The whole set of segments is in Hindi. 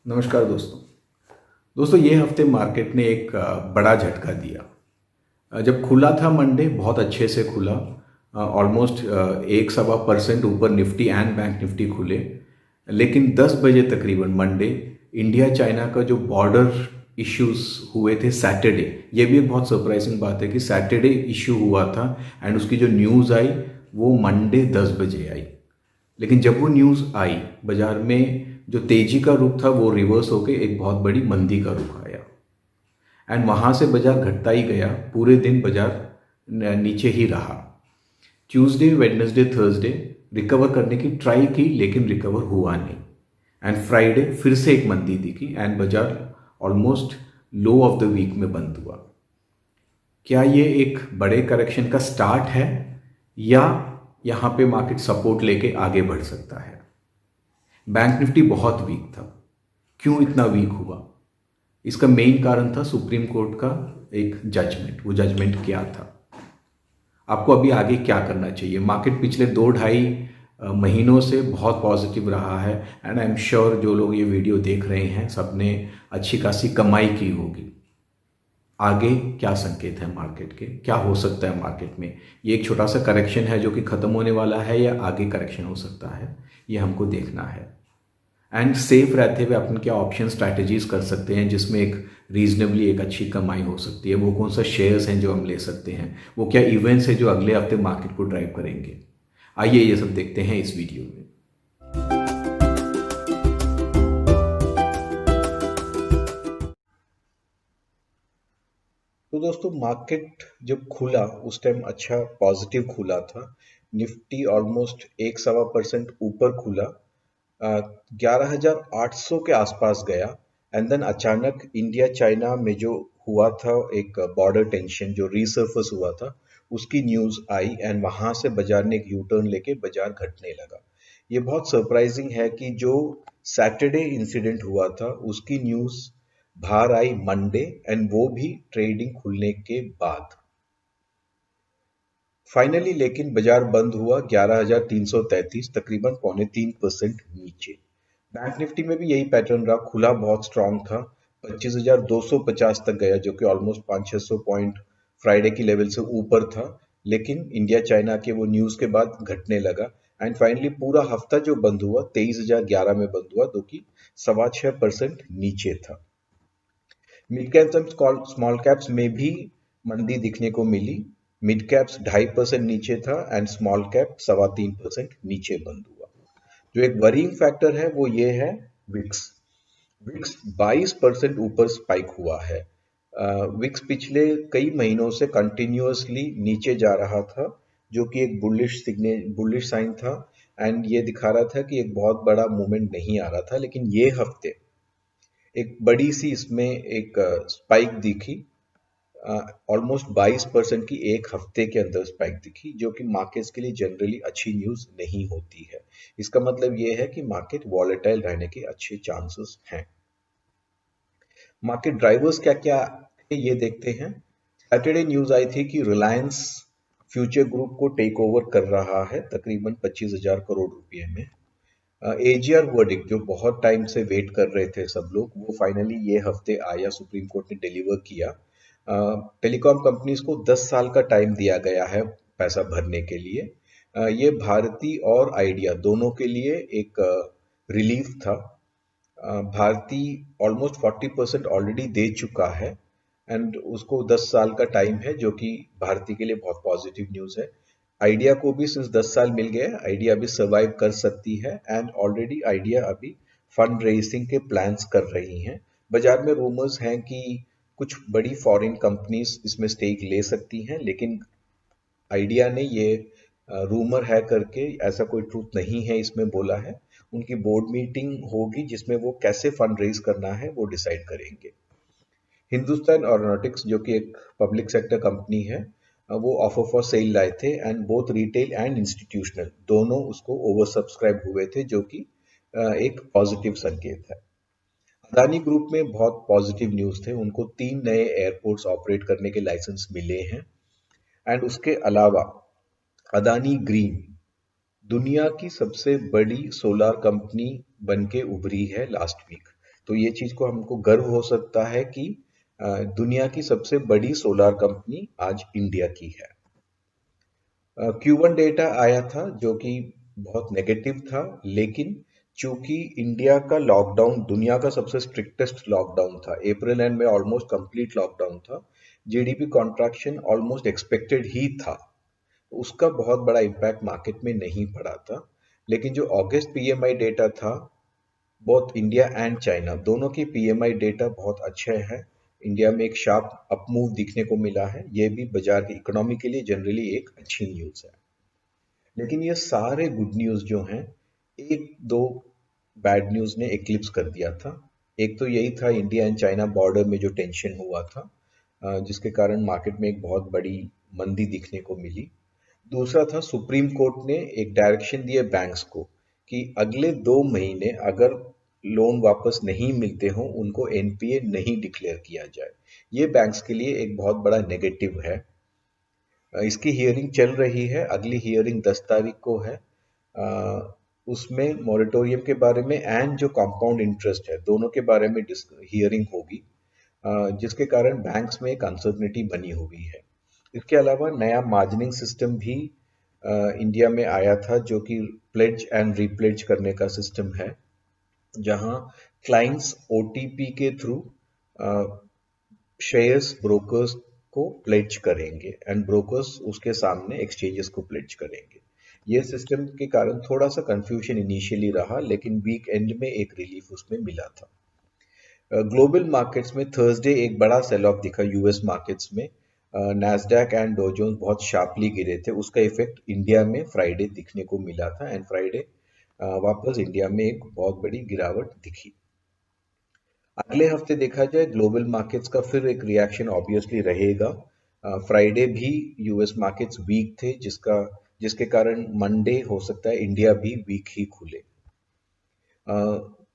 नमस्कार दोस्तों। ये हफ्ते मार्केट ने एक बड़ा झटका दिया। जब खुला था मंडे बहुत अच्छे से खुला। ऑलमोस्ट 1.25% ऊपर निफ्टी एंड बैंक निफ्टी खुले। लेकिन 10 बजे तकरीबन मंडे इंडिया चाइना का जो बॉर्डर इश्यूज हुए थे सैटरडे, ये भी एक बहुत सरप्राइजिंग बात है कि सैटरडे इश्यू हुआ था एंड उसकी जो न्यूज़ आई वो मंडे 10 बजे आई। लेकिन जब वो न्यूज़ आई बाजार में जो तेजी का रुख था वो रिवर्स होकर एक बहुत बड़ी मंदी का रुख आया एंड वहाँ से बाजार घटता ही गया। पूरे दिन बाजार नीचे ही रहा। ट्यूसडे वेडनेसडे थर्सडे रिकवर करने की ट्राई की लेकिन रिकवर हुआ नहीं एंड फ्राइडे फिर से एक मंदी दिखी एंड बाजार almost low of the week में बंद हुआ। क्या ये एक बड़े करेक्शन का स्टार्ट है या यहाँ पे मार्केट सपोर्ट लेके आगे बढ़ सकता है? बैंक निफ्टी बहुत वीक था। क्यों इतना वीक हुआ? इसका मेन कारण था सुप्रीम कोर्ट का एक जजमेंट। वो जजमेंट क्या था? आपको अभी आगे क्या करना चाहिए? मार्केट पिछले 2-2.5 महीनों से बहुत पॉजिटिव रहा है एंड आई एम श्योर जो लोग ये वीडियो देख रहे हैं सबने अच्छी खासी कमाई की होगी। आगे क्या संकेत है मार्केट के? क्या हो सकता है मार्केट में? ये एक छोटा सा करेक्शन है जो कि ख़त्म होने वाला है या आगे करेक्शन हो सकता है, ये हमको देखना है। एंड सेफ रहते हुए अपन क्या ऑप्शन स्ट्रैटेजीज कर सकते हैं जिसमें एक रीजनेबली एक अच्छी कमाई हो सकती है? वो कौन सा शेयर्स हैं जो हम ले सकते हैं? वो क्या इवेंट्स हैं जो अगले हफ्ते मार्केट को ड्राइव करेंगे? आइए ये सब देखते हैं इस वीडियो में। तो दोस्तों मार्केट जब खुला उस टाइम अच्छा पॉजिटिव खुला था। निफ्टी ऑलमोस्ट 1.25% ऊपर खुला, 11,800 के आसपास गया। एंड देन अचानक इंडिया चाइना में जो हुआ था एक बॉर्डर टेंशन जो रीसर्फस हुआ था उसकी न्यूज़ आई एंड वहां से बाजार ने एक यू टर्न लेके बाजार घटने लगा। ये बहुत सरप्राइजिंग है कि जो सैटरडे इंसिडेंट हुआ था उसकी न्यूज़ बाहर आई मंडे एंड वो भी ट्रेडिंग खुलने के बाद। फाइनली लेकिन बाजार बंद हुआ 11,333, तकरीबन 0.3% नीचे। बैंक निफ्टी में भी यही पैटर्न रहा, खुला बहुत स्ट्रांग था, 25,250 तक गया जो कि ऑलमोस्ट 500-600 पॉइंट फ्राइडे की लेवल से ऊपर था। लेकिन इंडिया चाइना के वो न्यूज के बाद घटने लगा एंड फाइनली पूरा हफ्ता जो बंद हुआ 23,011 में बंद हुआ जो कि 6.25% नीचे था। Mid caps and small caps में भी मंदी दिखने को मिली। मिड कैप्स 2.5% नीचे था एंड स्मॉल कैप 3.25% नीचे बंद हुआ। जो एक वरीइंग फैक्टर है वो ये है विक्स। विक्स 22% ऊपर स्पाइक हुआ है। विक्स पिछले कई महीनों से कंटिन्यूअसली नीचे जा रहा था जो कि एक बुलिश साइन था एंड ये दिखा रहा था कि एक बहुत बड़ा मूवमेंट नहीं आ रहा था। लेकिन ये हफ्ते एक बड़ी सी इसमें एक स्पाइक दिखी, ऑलमोस्ट 22% की एक हफ्ते के अंदर स्पाइक दिखी जो कि मार्केट्स के लिए जनरली अच्छी न्यूज नहीं होती है। इसका मतलब ये है कि मार्केट वॉलेटाइल रहने के अच्छे चांसेस हैं। मार्केट ड्राइवर्स क्या क्या है ये देखते हैं। सैटरडे न्यूज आई थी कि रिलायंस फ्यूचर ग्रुप को टेक ओवर कर रहा है तकरीबन 25,000 करोड़ रुपए में। एजीआर वर्डिक्ट जो बहुत टाइम से वेट कर रहे थे सब लोग वो फाइनली ये हफ्ते आया, सुप्रीम कोर्ट ने डिलीवर किया। टेलीकॉम कंपनीज को 10 साल का टाइम दिया गया है पैसा भरने के लिए। ये भारती और आइडिया दोनों के लिए एक रिलीफ था। भारती ऑलमोस्ट 40% ऑलरेडी दे चुका है एंड उसको 10 साल का टाइम है जो कि भारती के लिए बहुत पॉजिटिव न्यूज है। आइडिया को भी सिर्फ 10 साल मिल गया है, आइडिया अभी सर्वाइव कर सकती है एंड ऑलरेडी आइडिया अभी फंड रेजिंग के प्लान्स कर रही हैं। बाजार में रूमर्स हैं कि कुछ बड़ी फॉरेन कंपनीज इसमें स्टेक ले सकती हैं, लेकिन आइडिया ने ये रूमर है करके ऐसा कोई ट्रूथ नहीं है इसमें बोला है। उनकी बोर्ड मीटिंग होगी जिसमें वो कैसे फंड रेज करना है वो डिसाइड करेंगे। हिंदुस्तान एरोनॉटिक्स जो कि एक पब्लिक सेक्टर कंपनी है, वो ऑफर फॉर सेल लाए थे and both retail and institutional दोनों उसको ओवर सब्सक्राइब हुए थे जो कि एक पॉजिटिव संकेत है। अदानी ग्रुप में बहुत पॉजिटिव न्यूज थे, उनको 3 नए एयरपोर्ट्स ऑपरेट करने के लाइसेंस मिले हैं एंड उसके अलावा अदानी ग्रीन दुनिया की सबसे बड़ी सोलर कंपनी बनके उभरी है लास्ट वीक। तो ये चीज को हमको गर्व हो सकता है कि दुनिया की सबसे बड़ी सोलर कंपनी आज इंडिया की है। Q1 डेटा आया था जो कि बहुत नेगेटिव था, लेकिन चूंकि इंडिया का लॉकडाउन दुनिया का सबसे स्ट्रिक्टेस्ट लॉकडाउन था, अप्रैल एंड में ऑलमोस्ट कंप्लीट लॉकडाउन था, जीडीपी कॉन्ट्रैक्शन ऑलमोस्ट एक्सपेक्टेड ही था, उसका बहुत बड़ा इम्पैक्ट मार्केट में नहीं पड़ा था। लेकिन जो अगस्त पीएमआई डेटा था, बोथ इंडिया एंड चाइना दोनों की पीएमआई डेटा बहुत अच्छे हैं। इंडिया में एक शार्प अप मूव दिखने को मिला है, ये भी बाजार की इकोनॉमी के लिए जनरली एक अच्छी न्यूज़ है। लेकिन ये सारे गुड न्यूज़ जो हैं, एक दो बैड न्यूज़ ने एक्लिप्स कर दिया था। एक तो यही था इंडिया एंड चाइना बॉर्डर में जो टेंशन हुआ था, जिसके कारण मार्केट में एक बहुत बड़ी मंदी दिखने को मिली। दूसरा था सुप्रीम कोर्ट ने एक डायरेक्शन दिए बैंक्स को कि अगले 2 महीने अगर लोन वापस नहीं मिलते हों, उनको एनपीए नहीं डिक्लेयर किया जाए। ये बैंक्स के लिए एक बहुत बड़ा नेगेटिव है। इसकी हियरिंग चल रही है, अगली हियरिंग 10 तारीख को है। उसमें मॉरेटोरियम के बारे में एंड जो कंपाउंड इंटरेस्ट है, दोनों के बारे में हियरिंग होगी, जिसके कारण बैंक्स में एक अनसर्टनिटी बनी हुई है। इसके अलावा नया मार्जिनिंग सिस्टम भी इंडिया में आया था, जो कि प्लेज एंड रीप्लेज करने का सिस्टम है, जहां क्लाइंट्स ओटीपी के थ्रू शेयर्स ब्रोकर्स को प्लेज करेंगे एंड ब्रोकर्स उसके सामने एक्सचेंजेस को प्लेज करेंगे। ये सिस्टम के कारण थोड़ा सा कंफ्यूजन इनिशियली रहा, लेकिन वीक एंड में एक रिलीफ उसमें मिला था। ग्लोबल मार्केट्स में थर्सडे एक बड़ा सेल ऑफ दिखा यूएस मार्केट्स में। नैस्डैक एंड डॉ जोन्स बहुत शार्पली गिरे थे, उसका इफेक्ट इंडिया में फ्राइडे दिखने को मिला था एंड फ्राइडे वापस इंडिया में एक बहुत बड़ी गिरावट दिखी। अगले हफ्ते देखा जाए ग्लोबल मार्केट्स का फिर एक रिएक्शन ऑब्वियसली रहेगा। फ्राइडे भी यूएस मार्केट्स वीक थे, जिसके कारण मंडे हो सकता है इंडिया भी वीक ही खुले।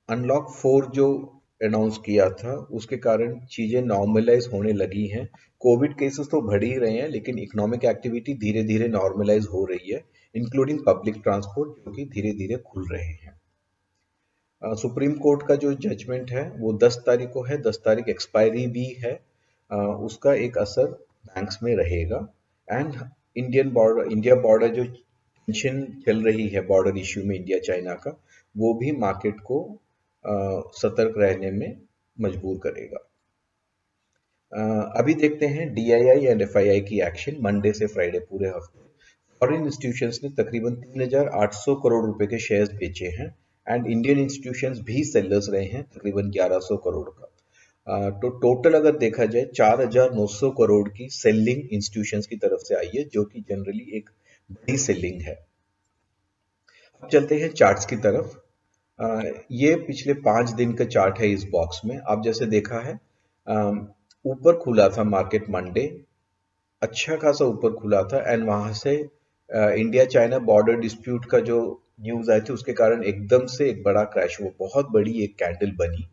अनलॉक 4 जो अनाउंस किया था, उसके कारण चीजें नॉर्मलाइज होने लगी हैं। कोविड केसेस तो बढ़ ही रहे हैं, लेकिन इकोनॉमिक एक्टिविटी धीरे धीरे नॉर्मलाइज हो रही है, इंक्लूडिंग पब्लिक ट्रांसपोर्ट, जो कि धीरे धीरे खुल रहे हैं। सुप्रीम कोर्ट का जो जजमेंट है वो 10 तारीख को है, 10 तारीख एक्सपायरी भी है। उसका एक असर बैंक्स में रहेगा एंड इंडिया बॉर्डर जो टेंशन चल रही है बॉर्डर इश्यू में इंडिया चाइना का, वो भी मार्केट को सतर्क रहने में मजबूर करेगा। अभी देखते हैं डीआईआई एंड एफआईआई की एक्शन मंडे से फ्राइडे पूरे हफ्ते। फॉरेन इंस्टीट्यूशंस ने तकरीबन 3,800 करोड़ रुपए के शेयर्स बेचे हैं एंड इंडियन इंस्टीट्यूशंस भी सेलर्स रहे हैं तकरीबन 1100 करोड़ का। तो टोटल अगर देखा जाए 4,900 करोड़ की सेलिंग इंस्टीट्यूशंस की तरफ से आई है, जो कि जनरली एक बड़ी सेलिंग है। अब चलते हैं चार्ट्स की तरफ। ये पिछले 5 दिन का चार्ट है इस बॉक्स में। आप जैसे देखा है, ऊपर खुला था मार्केट मंडे, अच्छा खासा ऊपर खुला था एंड वहां से इंडिया चाइना बॉर्डर डिस्प्यूट का जो न्यूज आई थी, उसके कारण एकदम से एक बड़ा क्रैश हुआ, बहुत बड़ी एक कैंडल बनी।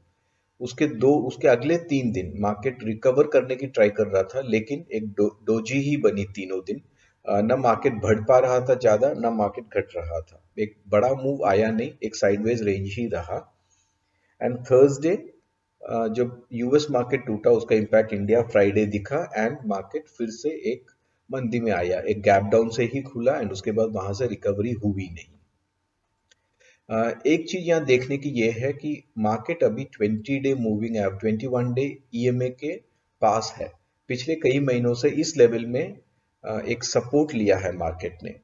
उसके अगले 3 दिन मार्केट रिकवर करने की ट्राई कर रहा था, लेकिन एक डोजी ही बनी तीनों दिन। न मार्केट बढ़ पा रहा था ज्यादा, न मार्केट घट रहा था, एक बड़ा मूव आया नहीं, एक साइडवेज रेंज ही रहा। एंड थर्सडे जब यूएस मार्केट टूटा, उसका इम्पैक्ट इंडिया फ्राइडे दिखा एंड मार्केट फिर से एक मंदी में आया, एक गैप डाउन से ही खुला एंड उसके बाद वहां से रिकवरी हुई नहीं। एक चीज यहाँ देखने की ये है कि मार्केट अभी 20 day moving average 21 day EMA के पास है। पिछले कई महीनों से इस लेवल में एक सपोर्ट लिया है मार्केट ने।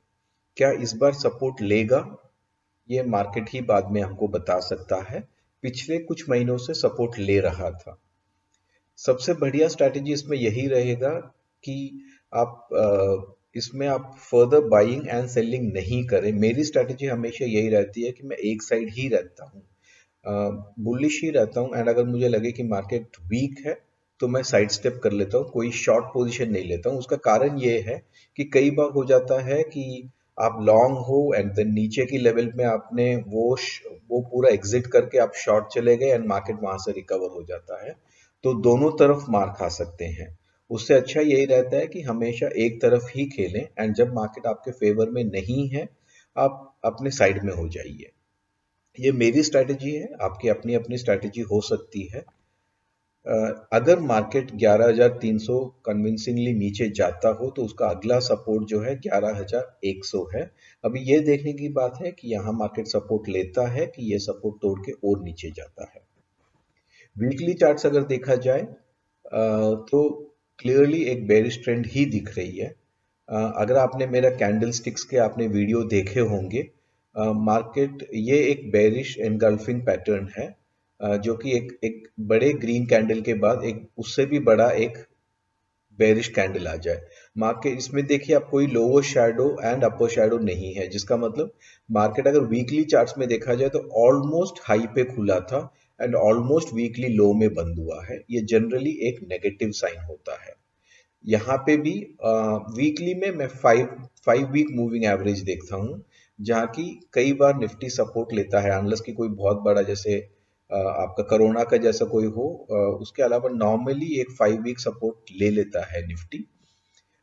क्या इस बार सपोर्ट लेगा, ये मार्केट ही बाद में हमको बता सकता है। पिछले कुछ महीनों से सपोर्ट ले रहा था। सबसे बढ़िया स्ट्रैटेजी इसमें यही रहेगा कि इसमें आप फर्दर बाइंग एंड सेलिंग नहीं करें। मेरी स्ट्रैटेजी हमेशा यही रहती है कि मैं एक साइड ही रहता हूँ, बुलिश ही रहता हूँ एंड अगर मुझे लगे कि मार्केट वीक है तो मैं साइड स्टेप कर लेता हूँ, कोई शॉर्ट पोजीशन नहीं लेता हूँ। उसका कारण ये है कि कई बार हो जाता है कि आप लॉन्ग हो एंड देन नीचे की लेवल में आपने वो पूरा एग्जिट करके आप शॉर्ट चले गए एंड मार्केट वहां से रिकवर हो जाता है, तो दोनों तरफ मार खा सकते हैं। उससे अच्छा यही रहता है कि हमेशा एक तरफ ही खेलें एंड जब मार्केट आपके फेवर में नहीं है, आप अपने साइड में हो जाइए। ये मेरी स्ट्रैटेजी है, आपकी अपनी अपनी स्ट्रैटेजी हो सकती है। अगर मार्केट 11,300 कन्विंसिंगली नीचे जाता हो तो उसका अगला सपोर्ट जो है 11,100 है। अभी ये देखने की बात है कि यहाँ मार्केट सपोर्ट लेता है कि ये सपोर्ट तोड़ के और नीचे जाता है। वीकली चार्ट्स अगर देखा जाए तो क्लियरली एक बेरिश ट्रेंड ही दिख रही है। अगर आपने मेरा कैंडल स्टिक्स के आपने वीडियो देखे होंगे, मार्केट ये एक बेरिश एनगल्फिंग पैटर्न है, जो कि एक बड़े ग्रीन कैंडल के बाद एक उससे भी बड़ा एक बेरिश कैंडल आ जाए। मार्केट इसमें देखिए आप कोई lower shadow and upper shadow नहीं है, जिसका मतलब मार्केट अगर वीकली चार्ट्स में देखा जाए तो ऑलमोस्ट हाई पे खुला था एंड ऑलमोस्ट वीकली लो में बंद हुआ है। ये जनरली एक नेगेटिव साइन होता है। यहाँ पे भी वीकली में मैं फाइव वीक मूविंग एवरेज देखता हूँ, जहाँ की कई बार निफ्टी सपोर्ट लेता है, अनलेस की कोई बहुत बड़ा जैसे आपका कोरोना का जैसा कोई हो। उसके अलावा नॉर्मली एक 5 वीक सपोर्ट ले लेता है निफ्टी।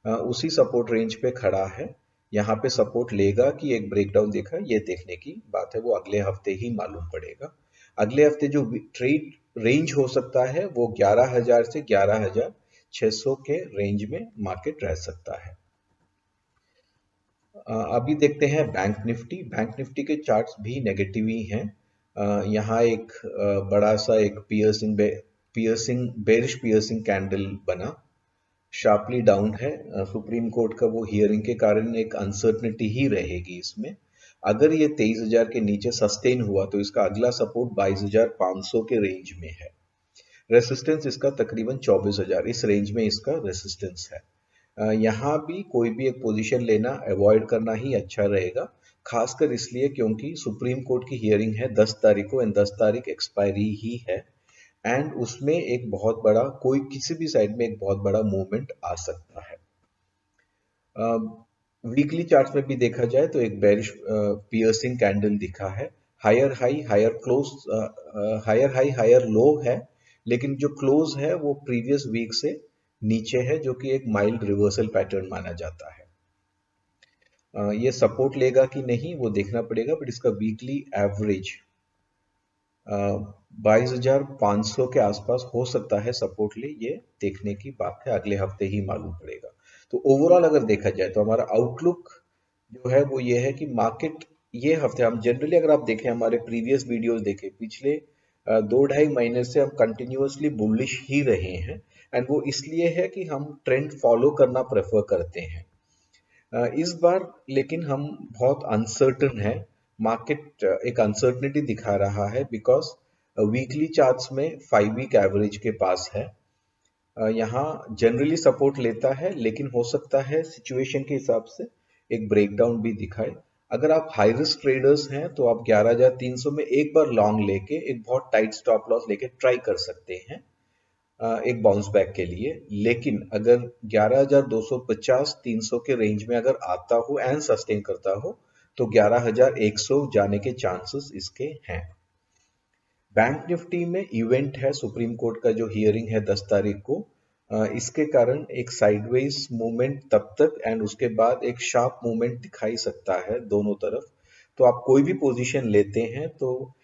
उसी सपोर्ट रेंज पे खड़ा है। यहाँ पे सपोर्ट लेगा कि एक ब्रेकडाउन देखा, ये देखने की बात है, वो अगले हफ्ते ही मालूम पड़ेगा। अगले हफ्ते जो ट्रेड रेंज हो सकता है वो 11,000 से 11,600 के रेंज में मार्केट रह सकता है। अभी देखते हैं बैंक निफ्टी। बैंक निफ्टी के चार्ट्स भी नेगेटिव ही हैं। यहाँ एक बड़ा सा एक बेरिश पियर्सिंग कैंडल बना, शार्पली डाउन है। सुप्रीम कोर्ट का वो हियरिंग के कारण एक अनसर्टनिटी ही रहेगी इसमें। अगर ये 23,000 के नीचे सस्टेन हुआ तो इसका अगला सपोर्ट 22,500 के रेंज में है। रेसिस्टेंस इसका तकरीबन 24,000, इस रेंज में इसका रेसिस्टेंस है। यहाँ भी कोई भी एक पोजीशन लेना अवॉइड करना ही अच्छा रहेगा, खासकर इसलिए क्योंकि सुप्रीम कोर्ट की हियरिंग है 10 तारीख को एंड 10 तारीख एक्सपायरी ही है एंड उसमें एक बहुत बड़ा कोई किसी भी साइड में एक बहुत बड़ा मूवमेंट आ सकता है। वीकली चार्ट्स में भी देखा जाए तो एक बेरिश पियर्सिंग कैंडल दिखा है। Higher high higher close, higher high higher low है, लेकिन जो क्लोज है वो प्रीवियस वीक से नीचे है, जो कि एक माइल्ड रिवर्सल पैटर्न माना जाता है। ये सपोर्ट लेगा कि नहीं वो देखना पड़ेगा, बट इसका वीकली एवरेज 22,500 के आसपास हो सकता है सपोर्ट ले, ये देखने की बात है, अगले हफ्ते ही मालूम पड़ेगा। तो ओवरऑल अगर देखा जाए तो हमारा आउटलुक जो है वो ये है कि मार्केट ये हफ्ते, हम जनरली अगर आप देखें हमारे प्रीवियस वीडियोस देखें पिछले 2-2.5 महीने से हम कंटिन्यूअसली बुलिश ही रहे हैं एंड वो इसलिए है कि हम ट्रेंड फॉलो करना प्रेफर करते हैं। इस बार लेकिन हम बहुत अनसर्टन है, मार्केट एक अनसर्टनिटी दिखा रहा है बिकॉज वीकली चार्ट्स में 5 वीक एवरेज के पास है। यहाँ जनरली सपोर्ट लेता है, लेकिन हो सकता है सिचुएशन के हिसाब से एक ब्रेकडाउन भी दिखाए। अगर आप हाई रिस्क ट्रेडर्स हैं तो आप 11,300 में एक बार लॉन्ग लेके एक बहुत टाइट स्टॉप लॉस लेके ट्राई कर सकते हैं एक बाउंस बैक के लिए। लेकिन अगर 11,250 300 के रेंज में अगर आता हो एंड सस्टेन करता हो तो 11,100 जाने के चांसेस इसके हैं। बैंक निफ्टी में इवेंट है, सुप्रीम कोर्ट का जो हियरिंग है 10 तारीख को, इसके कारण एक साइडवेज मूवमेंट तब तक एंड उसके बाद एक शार्प मूवमेंट दिखाई सकता है दोनों तरफ। तो आप कोई भी पोजीशन लेते हैं तो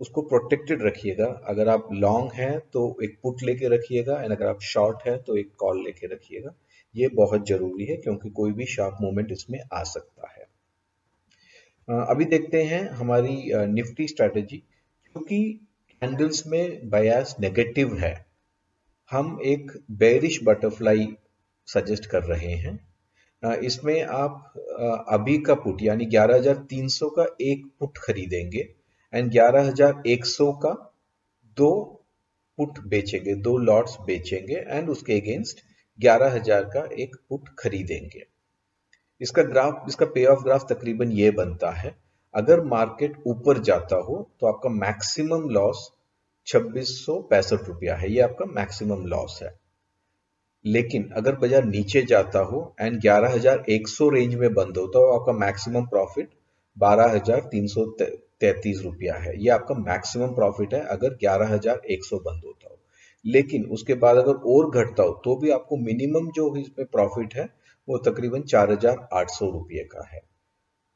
उसको प्रोटेक्टेड रखिएगा। अगर आप लॉन्ग हैं तो एक पुट लेके रखिएगा एंड अगर आप शॉर्ट हैं तो एक कॉल लेके रखिएगा। ये बहुत जरूरी है क्योंकि कोई भी शार्प मूवमेंट इसमें आ सकता है। अभी देखते हैं हमारी निफ्टी स्ट्रैटेजी। क्योंकि कैंडल्स में बायस नेगेटिव है, हम एक बेरिश बटरफ्लाई सजेस्ट कर रहे हैं। इसमें आप अभी का पुट यानी 11,300 का एक पुट खरीदेंगे एंड 11,100 का दो पुट बेचेंगे, दो लॉट्स बेचेंगे एंड उसके अगेंस्ट 11,000 का एक पुट खरीदेंगे। इसका पे ऑफ ग्राफ तकरीबन ये बनता है। अगर मार्केट ऊपर जाता हो तो आपका मैक्सिमम लॉस 2665 रुपया है, ये आपका मैक्सिमम लॉस है। लेकिन अगर बाजार नीचे जाता हो एंड 11,100 रेंज में बंद होता हो, आपका मैक्सिमम प्रॉफिट 12,333 रुपया है। ये आपका मैक्सिमम प्रॉफिट है अगर 11,100 बंद होता हो। लेकिन उसके बाद अगर और घटता हो तो भी आपको मिनिमम जो इसमें प्रॉफिट है वो तकरीबन 4,800 रुपये का है।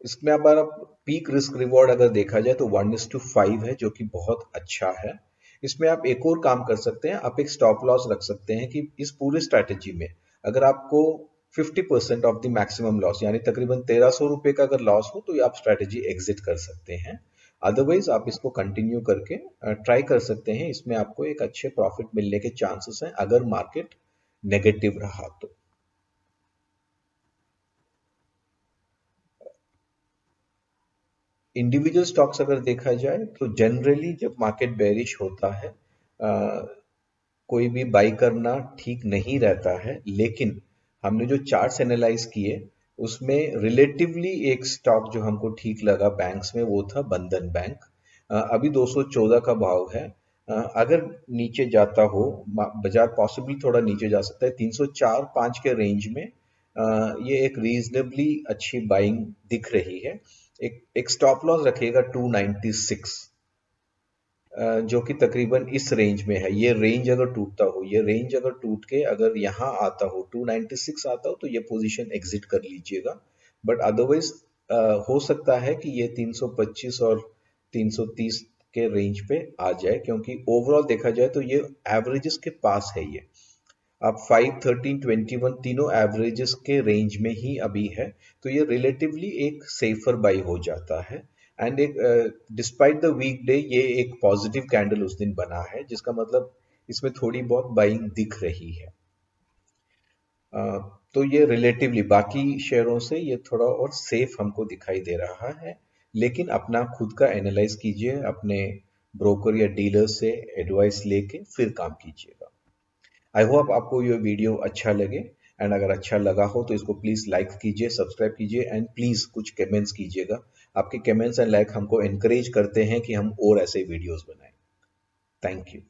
इसमें हमारा पीक रिस्क रिवॉर्ड अगर देखा जाए तो 1:5 है, जो कि बहुत अच्छा है। इसमें आप एक और काम कर सकते हैं, आप एक स्टॉप लॉस रख सकते हैं कि इस पूरे स्ट्रैटेजी में अगर आपको 50% ऑफ द मैक्सिमम लॉस यानी तकरीबन 1300 रुपए का अगर लॉस हो तो ये आप स्ट्रैटेजी एग्जिट कर सकते हैं। अदरवाइज आप इसको कंटिन्यू करके ट्राई कर सकते हैं। इसमें आपको एक अच्छे प्रॉफिट मिलने के चांसेस हैं अगर मार्केट नेगेटिव रहा तो। इंडिविजुअल स्टॉक्स अगर देखा जाए तो जनरली जब मार्केट बेरिश होता है कोई भी बाई करना ठीक नहीं रहता है, लेकिन हमने जो चार्ट्स एनालाइज किए उसमें रिलेटिवली एक स्टॉक जो हमको ठीक लगा बैंक्स में वो था बंधन बैंक। अभी 214 का भाव है। अगर नीचे जाता हो बाजार पॉसिबली थोड़ा नीचे जा सकता है 304-5 के रेंज में। ये एक रीजनेबली अच्छी बाइंग दिख रही है। एक स्टॉप लॉस रखिएगा 296 जो कि तकरीबन इस रेंज में है। ये रेंज अगर टूटता हो, ये रेंज अगर टूट के अगर यहाँ आता हो 296 आता हो तो ये पोजीशन एग्जिट कर लीजिएगा। बट अदरवाइज हो सकता है कि ये 325 और 330 के रेंज पे आ जाए, क्योंकि ओवरऑल देखा जाए तो ये एवरेजेस के पास है। ये आप 5, 13, 21 तीनों एवरेजेस के रेंज में ही अभी है, तो ये रिलेटिवली एक सेफर बाई हो जाता है। एंड एक डिस्पाइट द वीक डे ये एक पॉजिटिव कैंडल उस दिन बना है, जिसका मतलब इसमें थोड़ी बहुत बाइंग दिख रही है। तो ये रिलेटिवली बाकी शेयरों से ये थोड़ा और सेफ हमको दिखाई दे रहा है। लेकिन अपना खुद का एनालाइज कीजिए, अपने ब्रोकर या डीलर से एडवाइस लेके फिर काम कीजिएगा। आई होप आपको ये वीडियो अच्छा लगे, एंड अगर अच्छा लगा हो तो इसको प्लीज़ लाइक कीजिए, सब्सक्राइब कीजिए, एंड प्लीज़ कुछ कमेंट्स कीजिएगा। आपके कमेंट्स एंड लाइक हमको एनकरेज करते हैं कि हम और ऐसे वीडियोस बनाएं। Thank you.